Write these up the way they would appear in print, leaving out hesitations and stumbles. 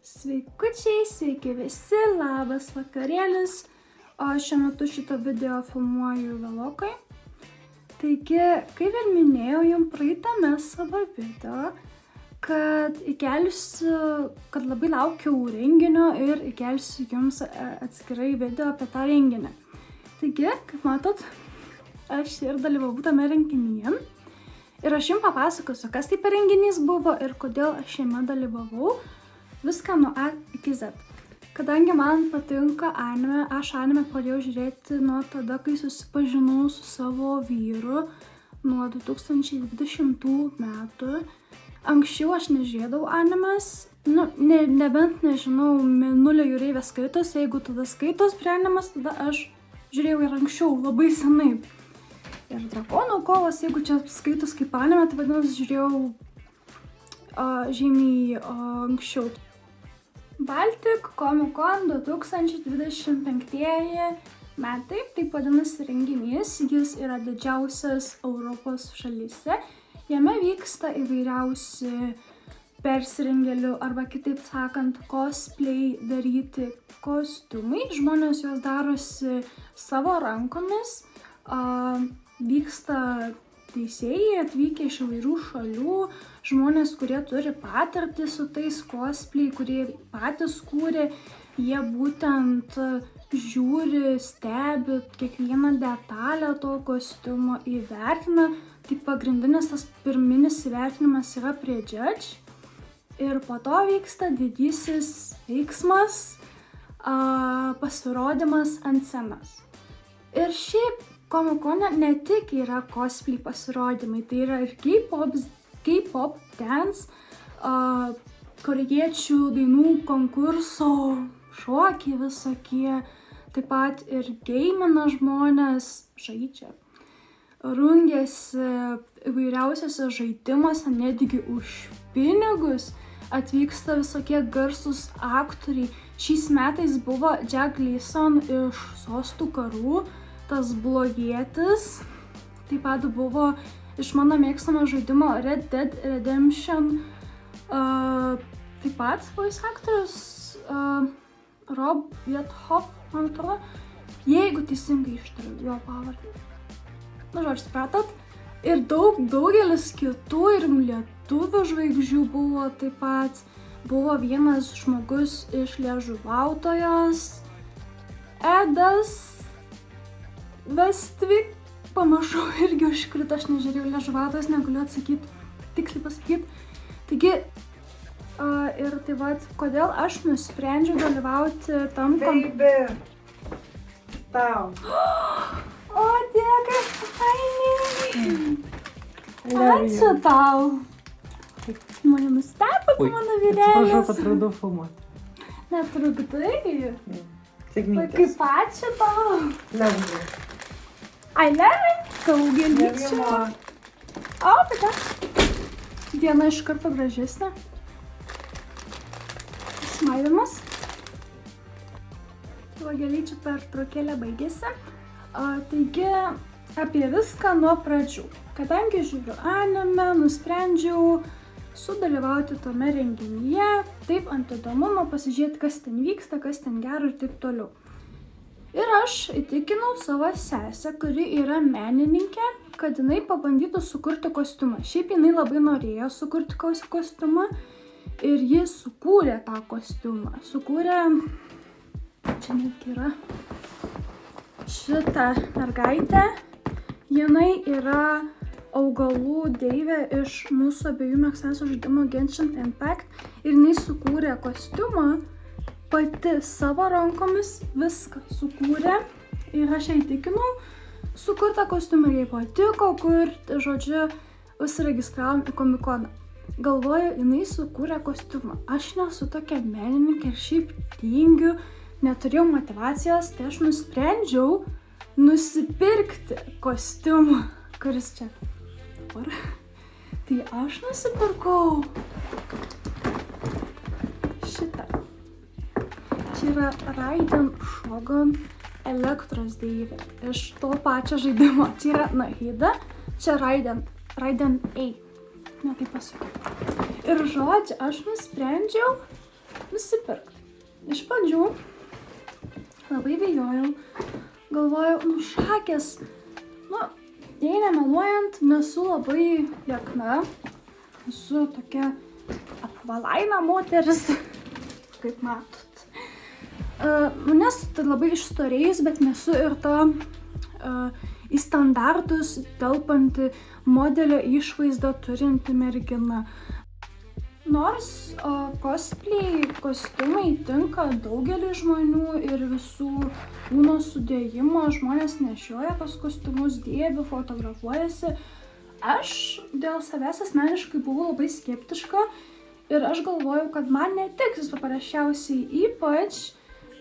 Sveikučiai, sveiki visi, labas vakarėlis, o šiuo metu šitą video filmuoju vėlokai. Taigi, kaip ir minėjau jums praeitame savo video, kad labai laukiau renginio ir įkelsiu jums atskirai video apie tą renginį. Taigi, kaip matot, aš ir dalyvavau tame renginyje. Ir aš jums papasakosiu, kas tai per renginys buvo ir kodėl aš jame dalyvavau. Viską nuo A iki Z. Kadangi man patinka anime, aš anime pradėjau žiūrėti nuo tada, kai susipažinau su savo vyru nuo 2020 metų. Anksčiau aš nežiūrėdavau animes, nebent, nežinau, Mėnulio jūreivės skaitos, jeigu tada skaitos prie animes, tada aš žiūrėjau ir anksčiau, labai senai. Ir Drakonų kovos, jeigu čia skaitos kaip anime, tai vadinasi žiūrėjau žymiai anksčiau. Baltic Comic Con 2025 metai, taip vadinasi renginys, jis yra didžiausias Europos šalyse. Jame vyksta įvairiausi persirengėlių arba kitaip sakant cosplay daryti kostiumai. Žmonės juos darosi savo rankomis, vyksta teisėjai atvykę iš įvairių šalių, žmonės, kurie turi patirtį su tais cosplay, kurie patys kūrė, jie būtent žiūri, stebi kiekvieną detalę to kostiumo, įvertina. Tai pagrindinis tas pirminis įvertinimas yra prie judge. Ir po to vyksta didysis veiksmas, pasirodymas ant scenos. Ir šiaip Comic-Con ne tik yra cosplay pasirodymai, tai yra ir K-pop, dance, korėjiečių dainų konkurso, šokiai visokie, taip pat ir gamina žmonės, žaidžia, rungiasi įvairiausiose žaidimuose, netgi už pinigus, atvyksta visokie garsūs aktoriai. Šiais metais buvo Jack Gleason iš Sostų karų, tas blogietis, taip pat buvo iš mano mėgstamo žaidimo Red Dead Redemption, taip pat voice aktorius Rob Viethoff, man atrodo, jeigu teisingai ištariu jo pavardę. Žodžiu, supratot? Ir daugelis kitų ir lietuvių žvaigždžių buvo taip pat. Buvo vienas žmogus iš Liežuvautojos, Edas Vestvik, panašu irgi užkrito, aš nežiūrėjau Liežuvautojos, negaliu tiksliai pasakyti. Taigi, ir tai vat, kodėl aš nusprendžiau dalyvauti tam Baby! Tau! O, tiek, kaip fainiai! Ačiū tau! Mane nustebo, mano vyrėlis. Atsiprašau, kad trukdau filmuoti. Netrukdai? Sėkmės. Kaip ačiū tau! Lengvai. Ai, ne, daugelyčių. O, bet diena iš karto gražesnė. Smaivimas. Daugelyčių pertraukėlė baigėsi. Taigi, apie viską nuo pradžių. Kadangi žiūriu anime, nusprendžiau sudalyvauti tame renginyje, taip ant įdomumo pasižiūrėti, kas ten vyksta, kas ten gero ir taip toliau. Ir aš įtikinau savo sesę, kuri yra menininkė, kad jinai pabandytų sukurti kostiumą. Šiaip jinai labai norėjo sukurti kostiumą ir ji sukūrė tą kostiumą. Čia net yra šitą mergaitę. Jinai yra augalų deivė iš mūsų abiejų mėgstamiausio žaidimo Genshin Impact. Ir jinai sukūrė kostiumą. Pati savo rankomis viską sukūrė ir aš ją įtikinau sukurtą kostiumą ir jai patiko kurti, žodžiu, užsiregistravom į Comic-Coną. Galvoju, jinai sukūrė kostiumą. Aš nesu tokia menininkė ir šiaip tingiu, neturėjau motivacijos, tai aš nusprendžiau nusipirkti kostiumą, kuris čia dabar. Tai aš nusipirkau šitą. Čia yra Raiden Shogun elektros deivė iš to pačio žaidimo. Čia yra Nahida, čia Raiden A. Ne, taip pasakiau. Ir žodžiu, aš nusprendžiau nusipirkti. Iš pradžių labai bijojau, galvojau, šakės, jei nemeluojant, nesu labai liekna, esu tokia apvalaina moteris, kaip matot. Nesu tai labai išstorėjus, bet nesu ir ta į standartus telpanti modelio išvaizdą turinti mergina. Nors cosplay kostiumai tinka daugeliui žmonių ir visų kūno sudėjimo, žmonės nešioja tos kostiumus, dėvi, fotografuojasi, aš dėl savęs asmeniškai buvau labai skeptiška ir aš galvojau, kad man netiks paprasčiausiai, ypač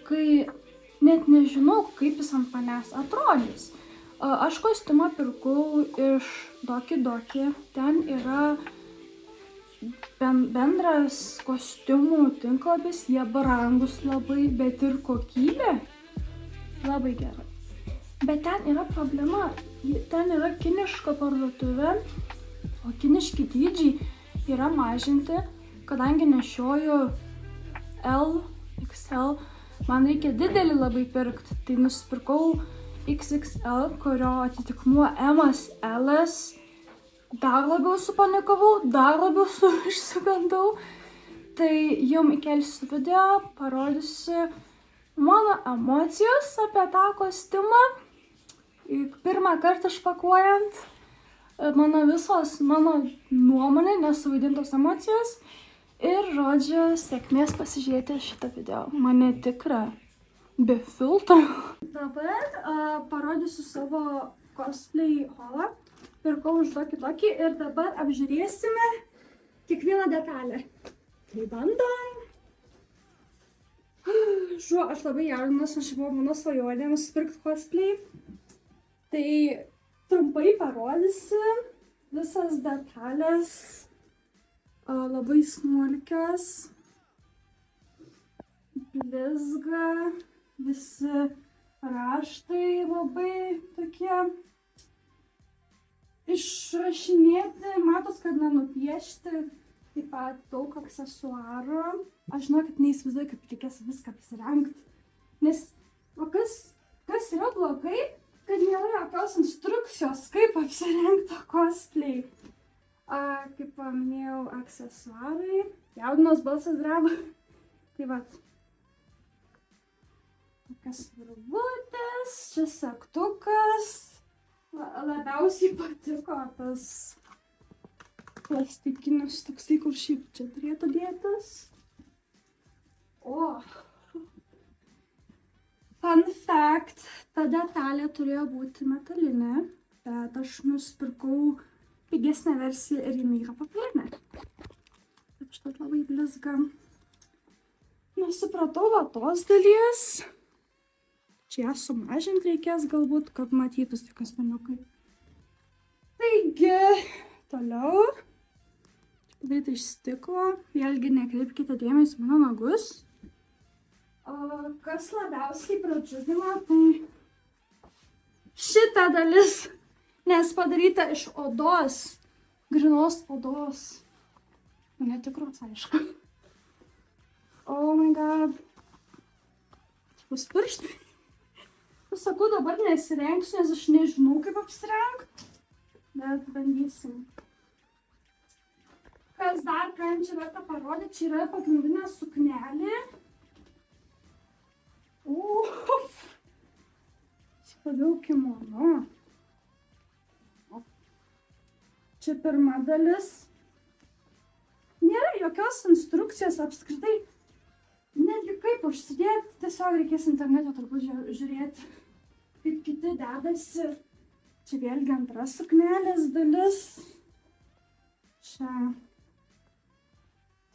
kai net nežinau, kaip jis ant manęs atrodys. Aš kostiumą pirkau iš Doki Doki, ten yra bendras kostiumų tinklapis, jie brangus labai, bet ir kokybė labai gera. Bet ten yra problema, ten yra kiniška parduotuvė, o kiniški dydžiai yra mažinti, kadangi nešioju L, XL, man reikia didelį labai pirkti, tai nusipirkau XXL, kurio atitikmuo M-as, L-as. Dar labiau supanikavau, dar labiau išsigandau. Tai jums įkelsiu video, parodysiu mano emocijos apie tą kostiumą. Pirmą kartą išpakuojant, mano nuomonė, nesuvaidintos emocijos. Ir žodžiu, sėkmės pasižiūrėti šitą video. Mane tikra, be filtrų. Dabar parodysiu savo cosplay haulą. Pirkau už Doki ir dabar apžiūrėsime kiekvieną detalę. Tai bandom. Aš labai jaudinuosi, aš buvo mano svajonė nusipirkti cosplay. Tai trumpai parodysiu visas detalės, labai smulkios, blizga, visi raštai labai tokie. Išrašinėti, matos, kad nenupiešti, taip pat daug aksesuarų. Aš žinau, kad neįsivaizduoju, kaip reikės viską apsirengti. Nes, kas yra blogai, kad nėra jokios instrukcijos, kaip apsirengti cosplay. Kaip paminėjau, aksesuarai. Jaudinos balsas dreba. Tai vat. Tokias virvutės, čia segtukas. Labiausiai patiko tas plastikinis toksai, kur šiaip čia turėtų dėtis. Fun fact, ta detalė turėjo būti metalinė, bet aš nusipirkau pigesnę versiją ir jinai yra popierė. Taip štai labai blizga. Nesupratau va tos dalies. Čia ją sumažinti reikės galbūt, kad matytųsi tokios maniukai. Taigi, toliau. Padaryti iš stiklo. Vėlgi nekreipkite dėmesį mano nagus. Kas labiausiai pradžiugino, tai šita dalis, nes padaryta iš odos, grynos odos. Netikros, aišku. Oh my god. Bus pirštai. Sakau, dabar nesirengsiu, nes aš nežinau, kaip apsirengti, bet bandysim. Kas dar, ką čia verta parodyti, čia yra pagrindinė suknelė. Čia padėjau kimono. Čia pirma dalis. Nėra jokios instrukcijos apskritai. Netgi kaip užsidėti, tiesiog reikės internete turbūt žiūrėti, kaip kiti dedasi. Čia vėlgi antra suknelės dalis. Čia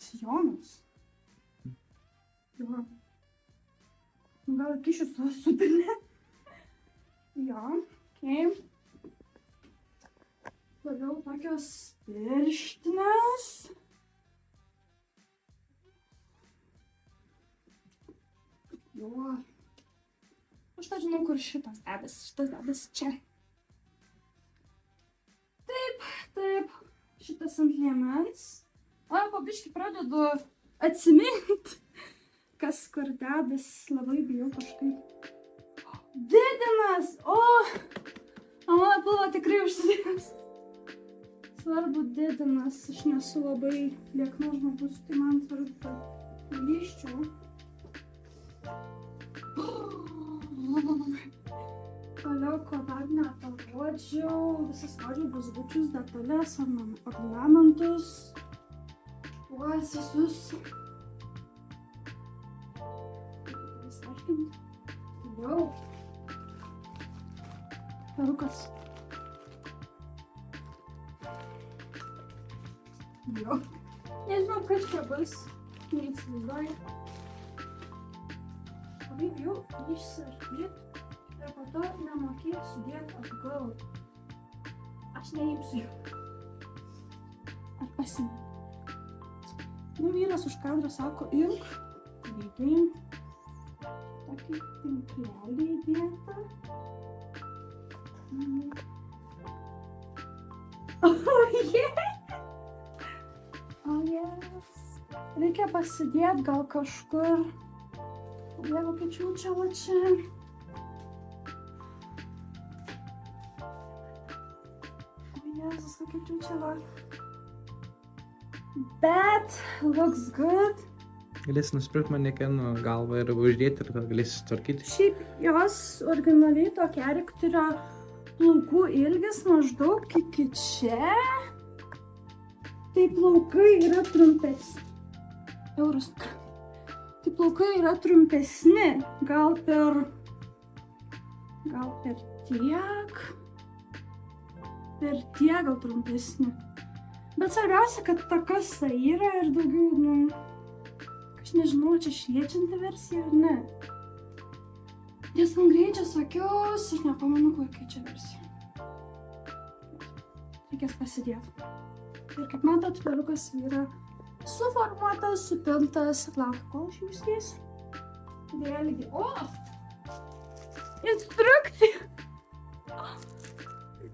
sijonas. Jo. Gal kišiu su supinė. Jo, okei. Toliau tokios pirštinės. Jo. Aš tą žinau, kur šitas dedas čia. Taip. Šitas ant liemens. Po biškį pradedu atsiminti. tas, kur dedas, labai bijau kažkaip. Didinas! O! Mano pilvo tikrai užsidėjęs. Svarbu didinas, aš nesu labai liekna žmogus, tai man svarbu, kad lyščiau. Toliau, ko dar neparodžiau, visas rodžiau blizgučius, detalės, ornamentus, tuos visus. Toliau. Perukas. Jo. Nežinau, kas čia bus. Neįsivaizduoju. Labai bijau išsirpyti ir po to nemokėti sudėti atgal. Aš neimsiu jų. Ar pasiimti. Nu, vyras už kadro sako, imk. Reikia imti. Tokį tinklelį įdėtą. Oh, yes. Reikia pasidėti gal kažkur. Jeigu kičiūčia va čia. Oh, Jezus, kokia kičiūčia va. Bet, looks good. Galėsi nusipirkti manekenų galvą ir uždėti ir gal galėsi sutvarkyti. Šiaip jos originaliai to charakterio plaukų ilgis maždaug iki čia. Tai plaukai yra trumpesni. Eurus. Tai plaukai yra trumpesni. Gal per tiek. Per tiek gal trumpesni. Bet svarbiausia, kad ta kasa yra ir daugiau, aš nežinau, čia šviečianti versija ar ne. Nes man greičias akius, aš nepamenu, kokia čia versija. Reikės pasidėti. Ir kaip matot, perukas yra suformuotas, supintas, laukia, kol aš jų uždėsiu. Vėlgi, instrukcija.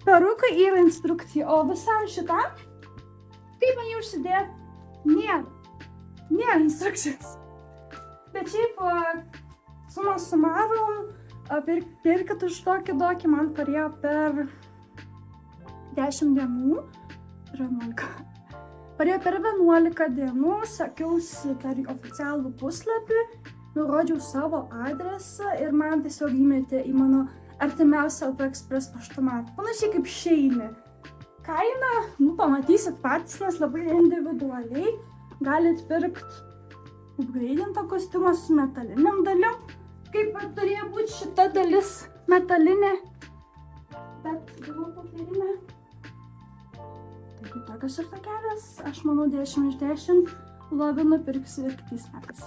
Perukai yra instrukcija, o visam šitam, kaip man jį užsidėti, nėra instrukcijos. Bet šiaip, suma sumarum, pirkit už tokį dokį man parėjo per 10 dienų. 11. Parėjo per 11 dienų, sakiausi per oficialų puslapį, nurodžiau savo adresą ir man tiesiog įmetė į mano artimiausią AliExpress paštomatą. Panašiai kaip Shein. Kaina, pamatysit patys, nes labai individualiai galit pirkti upgraidintą kostiumą su metaliniam dalim. Kaip ir turėjo būti šita dalis metalinė, bet buvo popierinė. Taigi tokios ir tokelės, aš manau 10 iš 10, lovinu pirksiu ir kitais metais.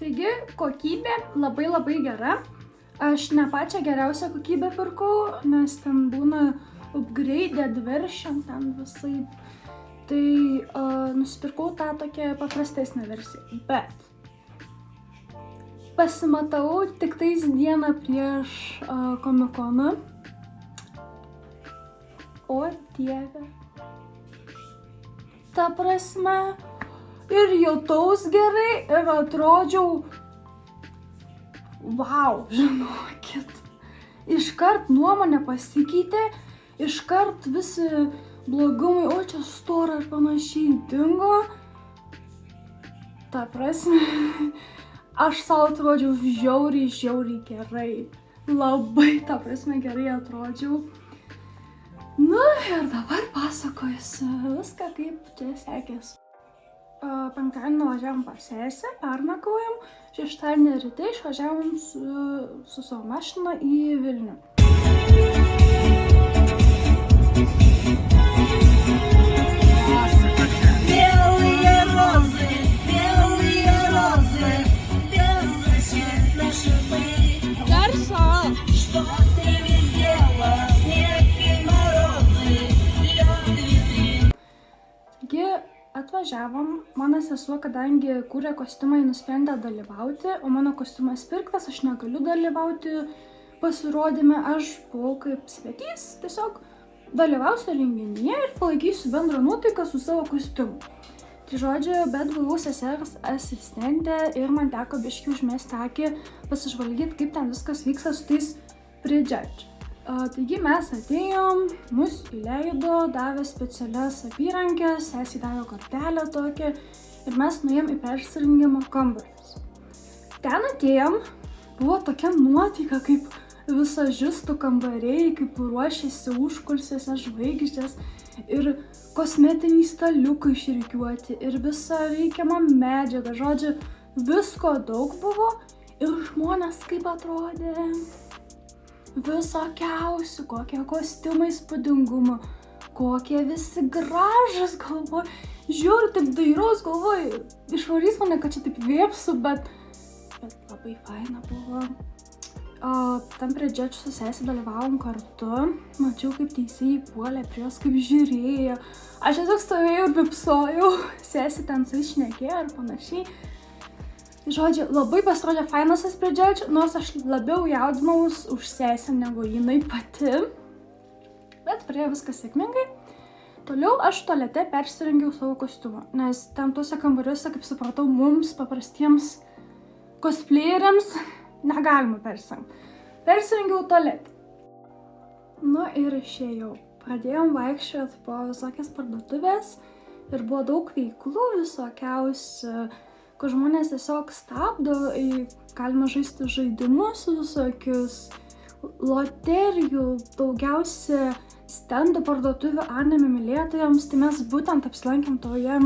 Taigi kokybė labai gera. Aš ne pačią geriausią kokybę pirkau, nes ten būna upgraded version, ten visai. Tai nusipirkau tą tokią paprastesnę versiją, bet pasimatau tik tais dieną prieš komikoną. O dieve. Ta prasme, ir jautaus gerai, ir atrodžiau, wow, žinokit. Iškart nuomonė pasikeitė, iškart visi blogumai, o čia stora ir panašiai dingo. Ta prasme, aš savo atrodžiau žiauriai gerai. Labai, ta prasme, gerai atrodžiau. Nu ir dabar pasakosiu viską, kaip čia sekės. Penktadienį nuvažiavom pas sesę, pernakvojom, šeštadienį ryte išvažiavom su savo mašina į Vilnių. Atvažiavom, mano sesuo, kadangi kūrė kostiumą, nusprendė dalyvauti, o mano kostiumas pirktas, aš negaliu dalyvauti pasirodyme, aš buvau kaip svetys, tiesiog dalyvausiu renginyje ir palaikysiu bendrą nuotaiką su savo kostiumu. Tai žodžiu, bet buvau sesers asistentė ir man teko biškį užmesti akį, pasižvalgyti, kaip ten viskas vyksta su tais pre-judge. Taigi mes atėjom, mus įleido, davė specialias apyrankės, sesei davė kortelę tokią ir mes nuėjom į persirengimo kambarius. Ten atėjom, buvo tokia nuotaika kaip visažistų kambariai, kaip ruošėsi užkulisiuose žvaigždės ir kosmetiniai staliukai išrikiuoti ir visa reikiama medžiaga. Žodžiu, visko daug buvo ir žmonės kaip atrodė visokiausių, kokie kostiumai įspūdingumo, kokie visi gražus, galvoju. Žiūriu, taip dairaus, galvoju, išvarys mane, kad čia taip vėpsiu, bet labai faina buvo. Tam pre-judge su sesė dalyvavom kartu, mačiau, kaip teisėjai puolė prie jos, kaip žiūrėjo. Aš tiesiog stovėjau ir vipsojau, sesė ten su išnekėjo ir panašiai. Žodžiu, labai pasirodė fainas tas pre-judge, nors aš labiau jaudinaus už sesę negu jinai pati. Bet praėjo viskas sėkmingai. Toliau aš tualete persirengiau savo kostiumą, nes ten tuose kambariuose, kaip supratau, mums paprastiems cosplayeriams negalima persirengti. Persirengiau tualetę. Nu ir išėjau. Pradėjom vaikščioti po visokias parduotuvės ir buvo daug veiklų visokiausių, kur žmonės tiesiog stabdo, galima žaisti žaidimus visokius, loterijų, daugiausia stendų parduotuvių anime mylėtojams, tai mes būtent apsilankėm toje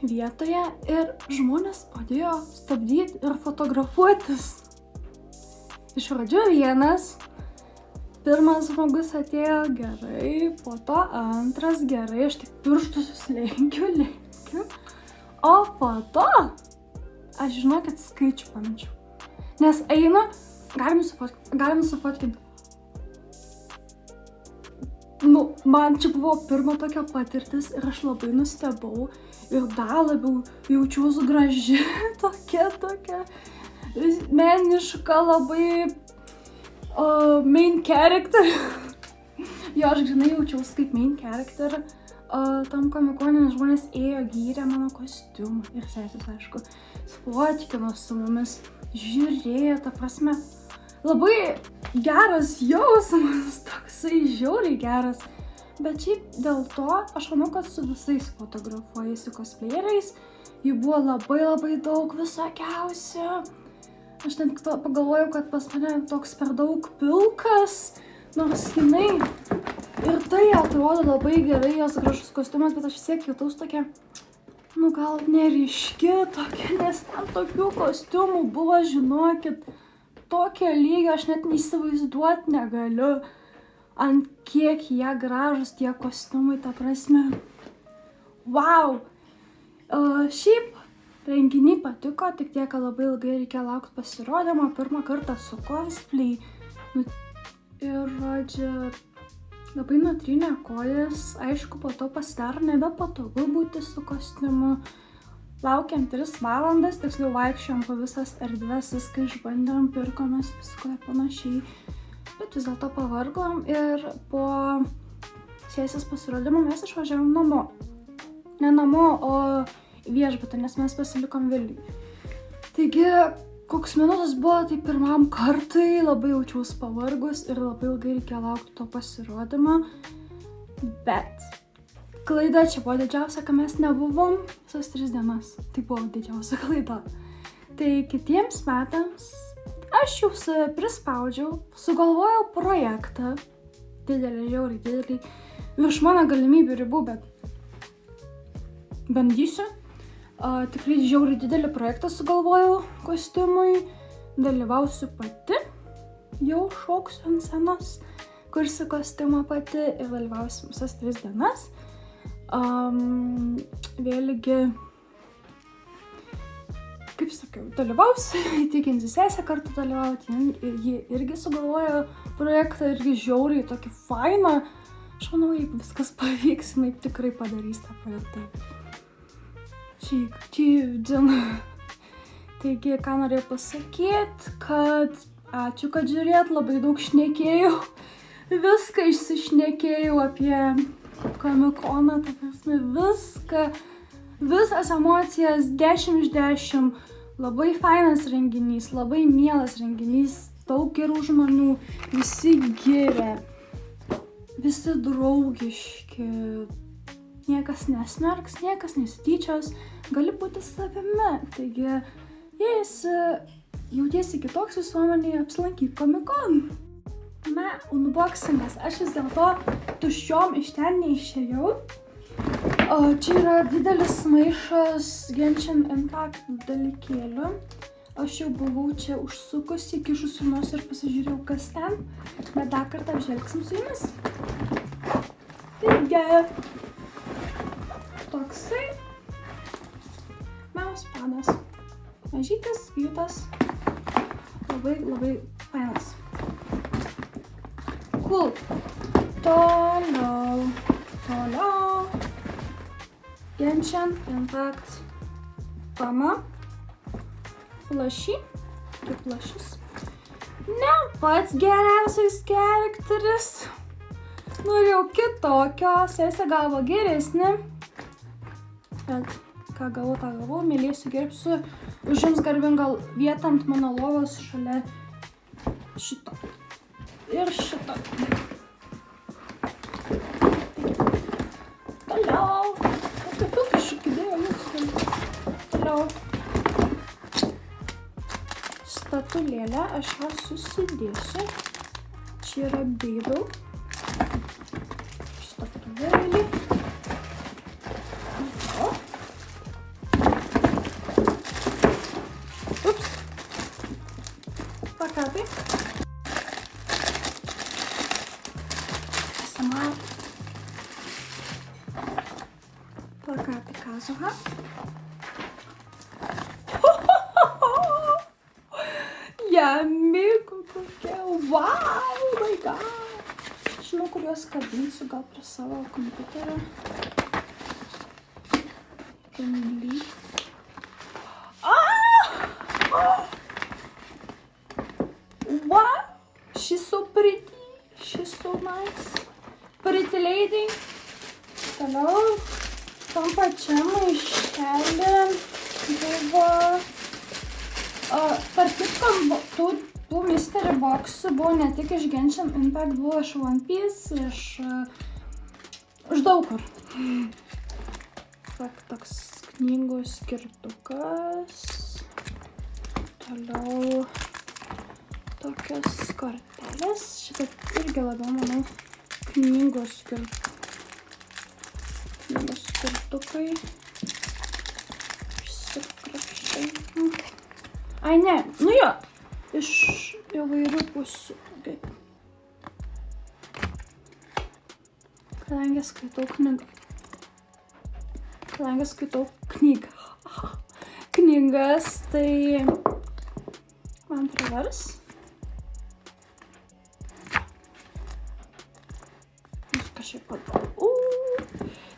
vietoje ir žmonės padėjo stabdyti ir fotografuotis. Iš pradžių vienas, pirmas žmogus atėjo gerai, po to antras gerai, aš tik pirštus lenkiu, o po to aš žinokit skaičių pamečiau. Nes eina, galim sufotkinti. Nu, man čia buvo pirma tokia patirtis ir aš labai nustebau ir dar labiau jaučiausi graži, tokia meniška, labai main character. Jo, aš grinai jaučiausi kaip main character tam komikone, nes žmonės ėjo, gyrė mano kostiumą ir sesės, aišku, fotkino su mumis, žiūrėjo, ta prasme, labai geras jausmas, toksai žiauriai geras. Bet šiaip dėl to, aš manau, kad su visais fotografuojasi cosplayeriais, jų buvo labai daug visokiausių. Aš net pagalvojau, kad pas mane toks per daug pilkas, nors jinai ir tai atrodo labai gerai, jos gražus kostiumas, bet aš vis tiek jautus tokia, nu gal neryški tokia, nes ten tokių kostiumų buvo, žinokit, tokio lygio aš net neįsivaizduoti negaliu, ant kiek jie gražus tie kostiumai, ta prasme. Wow! Šiaip renginiai patiko, tik tiek, kad labai ilgai reikia laukti pasirodymą, pirmą kartą su cosplay. Ir, žodžiu, labai nutrynė kojas, aišku, po to pasidaro nebepatogu būti su kostiumu. Laukiam 3 valandas, tiksliau vaikščiojom po visas erdves, viską išbandėm, pirkomės, visko ir panašiai. Bet vis dėlto pavargom ir po sesės pasirodymo mes išvažiavom namo. Ne namo, o viešbutį, nes mes pasilikom Vilniuje. Taigi, koks minusas buvo, tai pirmam kartui labai jaučiaus pavargus ir labai ilgai reikia laukti to pasirodymo. Bet klaida čia buvo didžiausia, kad mes nebuvom visas 3 dienas. Tai buvo didžiausia klaida. Tai kitiems metams aš jau prispaudžiau, sugalvojau projektą. Didelį, žiauriai didelį. Virš mano galimybių ribų, bet bandysiu. Tikrai žiauriai didelį projektą sugalvojau kostiumui. Dalyvausiu pati. Jau šoksiu ant scenos, kursiu kostiumą pati ir dalyvausiu visas 3 dienas. Vėlgi, kaip sakiau, dalyvausiu, įtikinsiu sesę kartu dalyvauti, ji irgi sugalvojo projektą, irgi žiauriai tokį fainą. Aš manau, jeigu viskas pavyks, jinai tikrai padarys tą projektą. Taigi, ką norėjau pasakyti, kad ačiū, kad žiūrėt, labai daug šnekėjau, viską išsišnekėjau apie Komikoną, ta prasme, visas emocijas 10 iš 10. Labai fainas renginys, labai mielas renginys, daug gerų žmonių, visi giria, visi draugiški, niekas nesmerks, niekas nesityčios, gali būti savimi. Taigi, jei jautiesi kitoks visuomenėje, apsilankyk Komikoną. Unboxingas. Aš vis dėlto tuščiom iš ten neišėjau. Čia yra didelis maišas Genshin Impact dalykėlių. Aš jau buvau čia užsukusi, kišusi nosį ir pasižiūrėjau, kas ten. Bet dar kartą apžvelgsim su jumis. Taigi, toksai mauspadas. Mažytis, jutas. Labai fainas. Cool. Toliau. Genshin Impact Pama. Plaši. Kaip plašis. Ne pats geriausias charakteris. Norėjau kitokio. Sesė gavo geresnį. Bet ką gavau, mylėsiu, gerbsiu. Užims garbingą vietą ant mano lovos šalia šito. Ir šito. Toliau. Statulėlę, aš ją susidėsiu. Čia yra Beidau. Statulėlį. Ups. Plakatai. SMA. Plakatai Kazuha. Jamiku kokia, wow, my god. Žinau, kur juos kabinsiu, gal prie savo kompiuterio. Gambly. Wow, she's so pretty, she's so nice. Pretty lady. Toliau, tam pačiam maišelį buvo... Tarp kitko, tų mystery boxų buvo ne tik iš Genshin Impact, buvo iš One Piece, iš daug kur. Toks knygų skirtukas. Toliau tokios kortelės. Šitą irgi labiau, manau, knygų skirtukai. Išsikrapščiai. Ai, ne, nu jo, iš įvairių pusių. Kadangi skaitau knygas, tai man pravers. Viskas šiaip padau.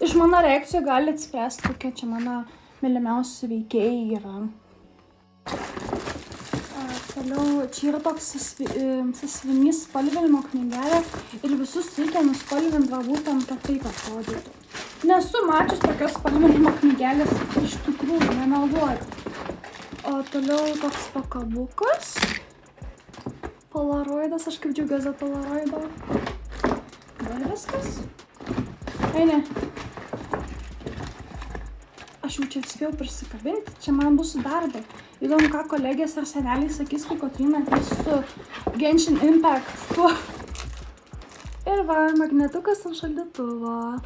Iš mano reakcijų gali atspręsti, kokie čia mano mylimiausi veikėjai yra. Toliau, čia yra toks sąsiuvinys spalvinimo knygelė ir visus reikia nuspalvinti, va būtent, kad taip atrodytų. Nesu mačius tokios spalvinimo knygelės iš tikrųjų, nemeluoti. O toliau toks pakabukas. Polaroidas, aš kaip džiaugiuosi Polaroido. Dar viskas. Ai, ne. Aš jau čia atspėjau prisikabinti, čia man bus darbai. Įdomu, ką kolegės ar seneliai sakys, kai Kotryna ateis su Genshin Impact. Ir va, magnetukas ant šaldytuvo.